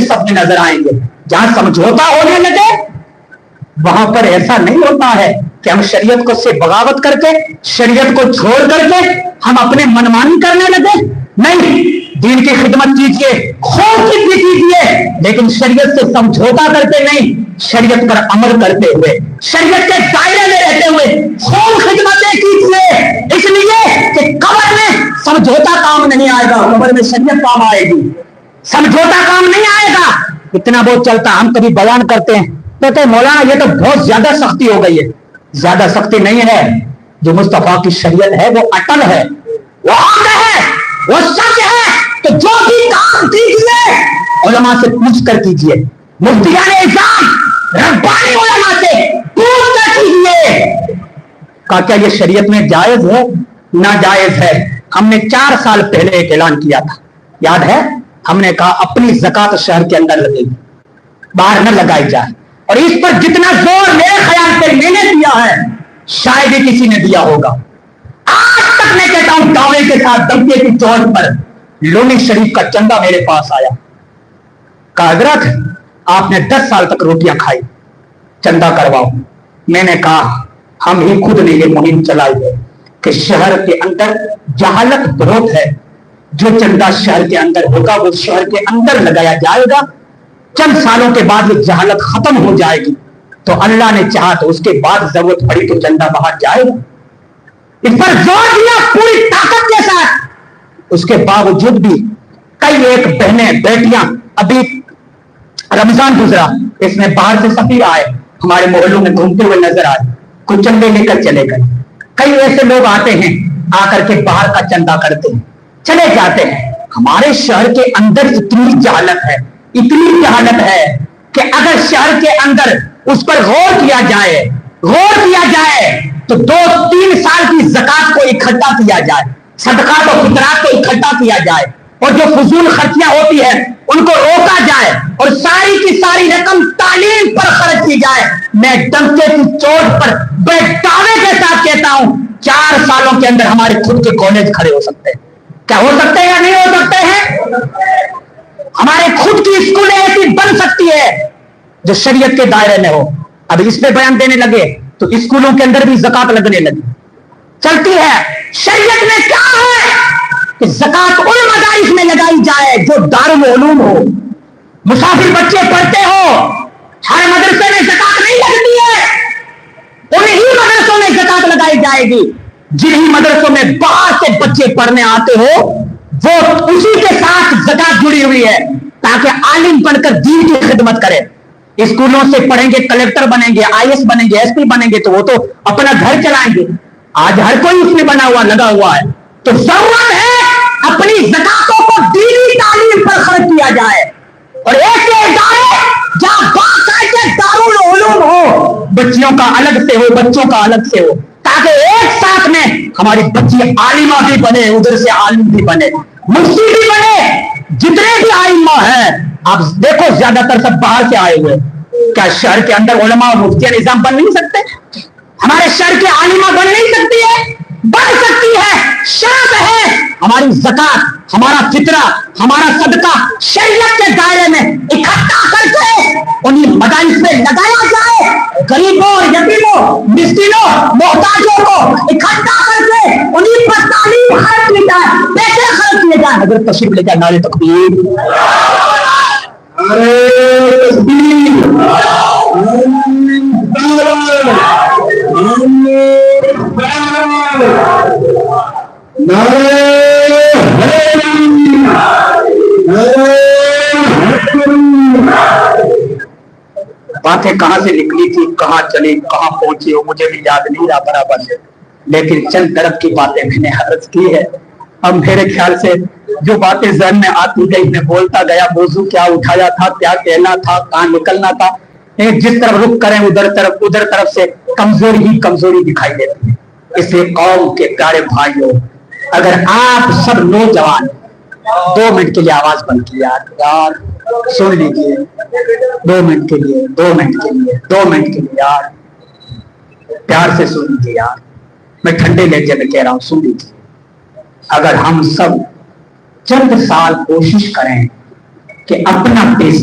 सब में नजर आएंगे। जहां समझौता होने लगे वहां पर ऐसा नहीं होता है कि हम शरीयत को से बगावत करके, शरीयत को छोड़ करके हम अपने मनमानी करने लगे। नहीं, दीन की खिदमत कीजिए, खूब की कीजिए, लेकिन शरीयत से समझौता करके नहीं, शरीयत पर अमल करते हुए, शरीयत के दायरे में रहते हुए खूब खिदमतें कीजिए। इसलिए कि कब्र में समझौता काम नहीं आएगा, कब्र में शरीयत काम आएगी, समझौता काम नहीं आएगा। इतना बहुत चलता, हम कभी बयान करते हैं कहते मौलाना ये तो बहुत ज्यादा सख्ती हो गई है। ज्यादा सख्ती नहीं है, जो मुस्तफा की शरीयत है वो अटल है, वो हक है, वो सच है। तो जो भी काम कीजिए उलमा से पूछ कर कीजिए, मुफ्तियाने इस्लाम रब्बानी उलमा से पूछ कर कीजिए का क्या ये शरीयत में जायज है ना जायज है। हमने 4 साल पहले एक ऐलान किया था, याद है? हमने कहा अपनी ज़कात शहर के अंदर लगेगी, बाहर न लगाई जाए। और इस पर जितना जोर मेरे ख्याल से मैंने दिया है शायद ही किसी ने दिया होगा। आज तक मैं कहता हूं दावे के साथ दमके की चोट पर लोनी शरीफ का चंदा मेरे पास आया, कहा हजरत आपने 10 साल तक रोटियां खाई, चंदा करवाओ। मैंने कहा हम ही खुद ने ये मुहिम चलाई है कि शहर के अंदर जहालत बहुत है, जो चंदा शहर के अंदर होगा वो शहर के अंदर लगाया जाएगा। चंद सालों के बाद ये जहालत खत्म हो जाएगी, तो अल्लाह ने चाहा तो उसके बाद जरूरत पड़ी तो चंदा बाहर जाएगा। इस पर जोर दिया पूरी ताकत के साथ। उसके बावजूद भी कई एक बहनें बेटियां, अभी रमजान गुजरा, इसमें बाहर से सफीर आए, हमारे मोहल्लों में घूमते हुए नजर आए, कुछ चंदे लेकर चले गए। कई ऐसे लोग आते हैं आकर के बाहर का चंदा करते हैं, चले जाते हैं। हमारे शहर के अंदर इतनी जहालत है, इतनी जहालत है कि अगर शहर के अंदर उस पर गौर किया जाए तो 2-3 साल की ज़कात को इकट्ठा किया जाए, सदका तो फितरात को इकट्ठा किया जाए, और जो फजूल खर्चियां होती है उनको रोका जाए, और सारी की सारी रकम तालीम पर खर्च की जाए। मैं डंके की चोट पर दावे के साथ कहता हूं 4 सालों के अंदर हमारे खुद के कॉलेज खड़े हो सकते हैं। क्या हो सकते हैं या नहीं हो सकते हैं? हमारे खुद की स्कूलें ऐसी बन सकती है जो शरीयत के दायरे में हो। अब इस पे बयान देने लगे तो स्कूलों के अंदर भी ज़कात लगने लगी, चलती है। शरीयत में क्या है कि ज़कात उन मदारिस में लगाई जाए जो दारुल उलूम हो, मुसाफिर बच्चे पढ़ते हो। हर मदरसे में ज़कात नहीं लगती है, उन्हीं मदरसों में ज़कात लगाई जाएगी जिन्हीं मदरसों में बाहर से बच्चे पढ़ने आते हो, वो उसी के साथ ज़कात जुड़ी हुई है, ताकि आलिम बनकर दीन की खिदमत करे। स्कूलों से पढ़ेंगे, कलेक्टर बनेंगे, आईएएस बनेंगे, एसपी बनेंगे, तो वो तो अपना घर चलाएंगे। आज हर कोई उसमें बना हुआ लगा हुआ है। तो जरूरत है अपनी ज़कातों को दीनी तालीम पर खर्च किया जाए, और ऐसे इदारे जहां बाकायदे दारुल उलूम हो, बच्चियों का अलग से हो, बच्चों का अलग से हो, ताकि एक साथ में हमारी बच्ची आलिमा भी बने, उधर से आलिम भी बने, मुफ्ती भी बने। जितने भी आइम्मा हैं आप देखो ज्यादातर सब बाहर से आए हुए। क्या शहर के अंदर उलमा और मुफ्तियां निजाम बन नहीं सकते? हमारे शहर के आलिमा बन नहीं सकती है? बन सकती है, शर्त है हमारी ज़कात, हमारा फितरा, हमारा सदका शरीयत के दायरे में इकट्ठा करके उन्हीं मदारिस में लगाया जाए। गरीबों, यतीमों, मिस्कीनों, मोहताजों को इकट्ठा करके उन्हीं पर तालीम खर्च की जाए, पैसे खर्च किए जाए। हज़रत तशरीफ ले जाए, नारे तकबीर, नारे तकबीर, बातें कहां से निकली थी, कहां चली, कहां पहुंची हो मुझे भी याद नहीं रहा बराबर से, लेकिन चंद तरफ की बातें मैंने अर्ज की है। अब मेरे ख्याल से जो बातें ज़हन में आती गई मैं बोलता गया, मौजू क्या उठाया था, क्या कहना था, कहां निकलना था। जिस तरफ रुख करें उधर तरफ से कमजोरी ही कमजोरी दिखाई देती है। इसलिए कौम के प्यारे भाइयों, अगर आप सब नौजवान 2 मिनट के लिए आवाज बंद की यार सुन लीजिए, 2 मिनट के लिए, 2 मिनट के लिए, 2 मिनट के लिए यार, प्यार से सुन लीजिए यार, मैं ठंडे लहजे में कह रहा हूं, सुन लीजिए। अगर हम सब चंद साल कोशिश करें کہ اپنا پیسہ